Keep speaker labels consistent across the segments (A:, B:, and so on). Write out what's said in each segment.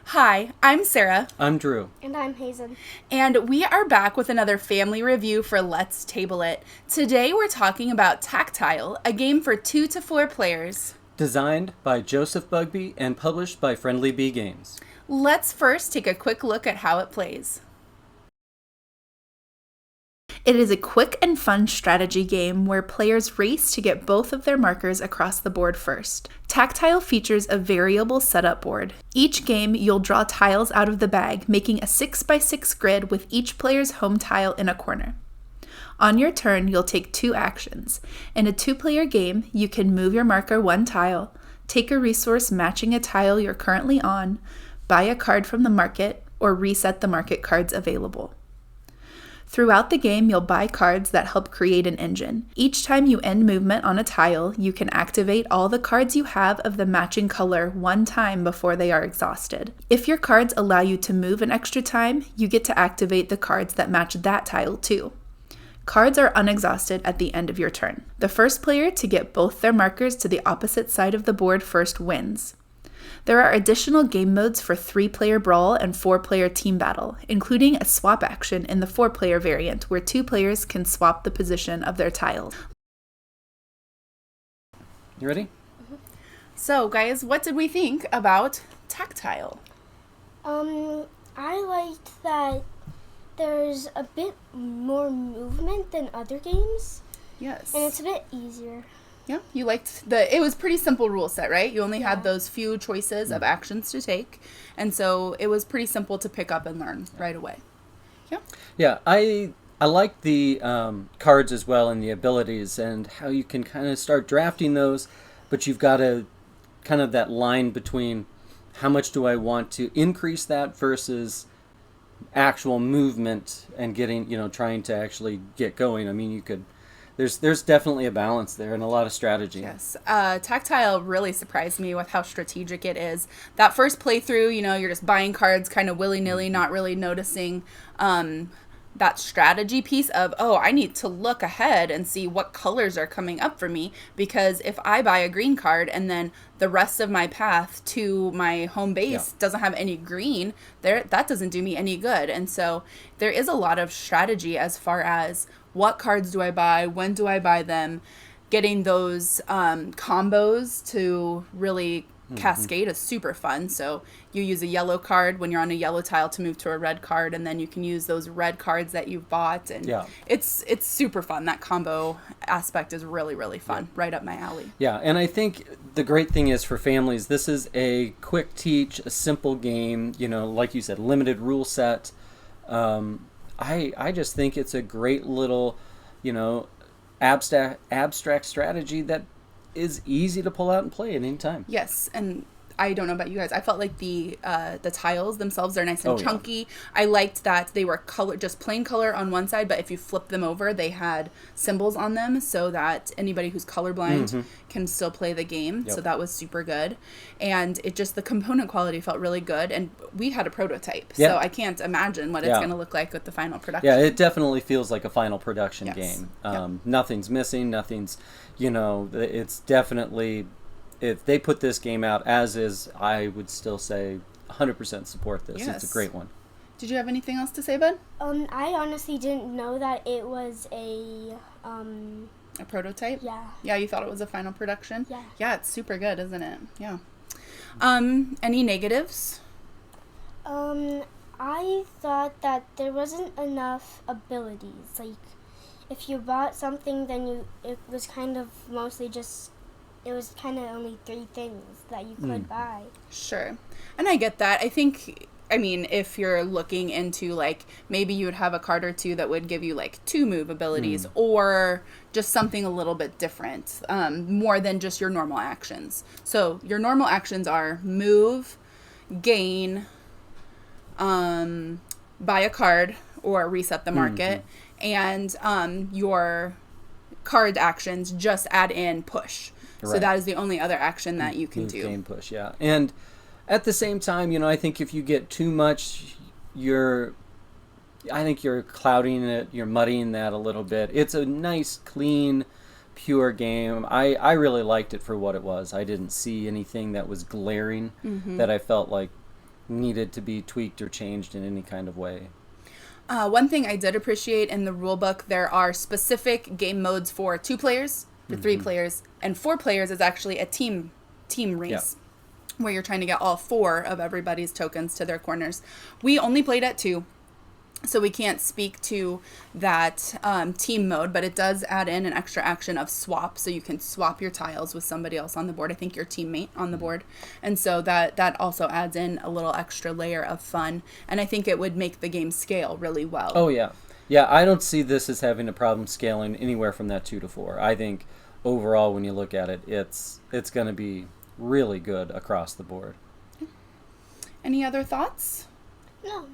A: Hi, I'm Sarah.
B: I'm Drew.
C: And I'm Hazen.
A: And we are back with another family review for Let's Table It. Today we're talking about TacTile, a game for 2 to 4 players.
B: Designed by Joseph Bugbee and published by Friendly Bee Games.
A: Let's first take a quick look at how it plays. It is a quick and fun strategy game where players race to get both of their markers across the board first. TacTile features a variable setup board. Each game, you'll draw tiles out of the bag, making a 6x6 grid with each player's home tile in a corner. On your turn, you'll take 2 actions. In a 2-player game, you can move your marker 1 tile, take a resource matching a tile you're currently on, buy a card from the market, or reset the market cards available. Throughout the game, you'll buy cards that help create an engine. Each time you end movement on a tile, you can activate all the cards you have of the matching color 1 time before they are exhausted. If your cards allow you to move an extra time, you get to activate the cards that match that tile too. Cards are unexhausted at the end of your turn. The first player to get both their markers to the opposite side of the board first wins. There are additional game modes for 3-player brawl and 4-player team battle, including a swap action in the 4-player variant where 2 players can swap the position of their tiles.
B: You ready?
A: Mm-hmm. So, guys, what did we think about TacTile?
C: I liked that there's a bit more movement than other games.
A: Yes.
C: And it's a bit easier.
A: Yeah, you liked it was pretty simple rule set, right? You only had those few choices of actions to take, and so it was pretty simple to pick up and learn right away. Yeah.
B: Yeah, I like the cards as well and the abilities and how you can kind of start drafting those, but you've got to kind of that line between how much do I want to increase that versus actual movement and getting, trying to actually get going. I mean, you could... There's definitely a balance there and a lot of strategy.
A: Yes. TacTile really surprised me with how strategic it is. That first playthrough, you're just buying cards kind of willy-nilly, not really noticing that strategy piece of, I need to look ahead and see what colors are coming up for me, because if I buy a green card and then the rest of my path to my home base doesn't have any green, that doesn't do me any good. And so there is a lot of strategy as far as what cards do I buy, when do I buy them, getting those combos to really cascade is super fun. So you use a yellow card when you're on a yellow tile to move to a red card, and then you can use those red cards that you've bought, and it's super fun. That combo aspect is really, really fun. Right up my alley.
B: Yeah, and I think the great thing is for families, this is a quick teach, a simple game, like you said, limited rule set. I just think it's a great little, abstract strategy that is easy to pull out and play at any time.
A: Yes, and I don't know about you guys. I felt like the tiles themselves are nice and chunky. I liked that they were just plain color on one side, but if you flip them over, they had symbols on them so that anybody who's colorblind can still play the game. So that was super good. And the component quality felt really good. And we had a prototype, so I can't imagine what it's going to look like with the final production.
B: Yeah, it definitely feels like a final production game. Nothing's missing, nothing's, it's definitely... If they put this game out as is, I would still say 100% support this.
A: Yes.
B: It's a great one.
A: Did you have anything else to say, bud?
C: I honestly didn't know that it was a
A: prototype?
C: Yeah.
A: Yeah, you thought it was a final production?
C: Yeah.
A: Yeah, it's super good, isn't it? Yeah. Any negatives?
C: I thought that there wasn't enough abilities. Like, if you bought something, then it was kind of mostly just... It was kind of only 3 things that you could buy.
A: Sure. And I get that. If you're looking into, maybe you would have a card or 2 that would give you, 2 move abilities or just something a little bit different, more than just your normal actions. So your normal actions are move, gain, buy a card or reset the market, and your card actions just add in push. Right. So that is the only other action that you can do.
B: Game push, yeah. And at the same time, I think if you get too much, you're I think you're clouding it, you're muddying that a little bit. It's a nice, clean, pure game. I really liked it for what it was. I didn't see anything that was glaring that I felt like needed to be tweaked or changed in any kind of way.
A: One thing I did appreciate in the rule book, there are specific game modes for 2 players, for 3 players, and 4 players is actually a team race. Where you're trying to get all 4 of everybody's tokens to their corners. We only played at 2, so we can't speak to that team mode, but it does add in an extra action of swap, so you can swap your tiles with somebody else on the board. I think your teammate on the board. And so that also adds in a little extra layer of fun, and I think it would make the game scale really well.
B: Oh, yeah. Yeah, I don't see this as having a problem scaling anywhere from that 2 to 4. I think overall, when you look at it, it's going to be really good across the board.
A: Any other thoughts?
C: No.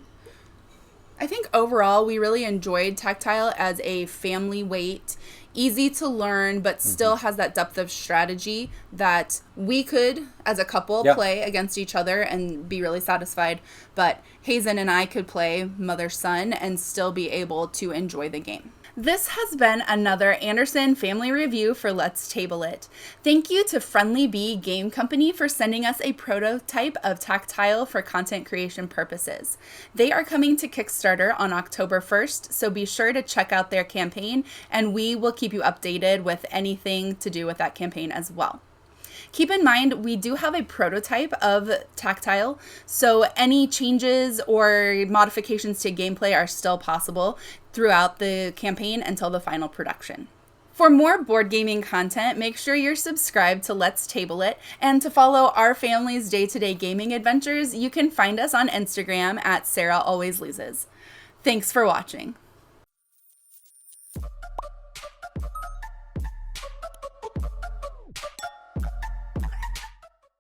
A: I think overall we really enjoyed TacTile as a family weight, easy to learn, but still has that depth of strategy that we could, as a couple, play against each other and be really satisfied. But Hazen and I could play mother-son and still be able to enjoy the game. This has been another Anderson Family Review for Let's Table It. Thank you to Friendly Bee Game Company for sending us a prototype of TacTile for content creation purposes. They are coming to Kickstarter on October 1st, so be sure to check out their campaign, and we will keep you updated with anything to do with that campaign as well. Keep in mind, we do have a prototype of TacTile, so any changes or modifications to gameplay are still possible throughout the campaign until the final production. For more board gaming content, make sure you're subscribed to Let's Table It, and to follow our family's day-to-day gaming adventures, you can find us on Instagram at Sarah Always Loses. Thanks for watching.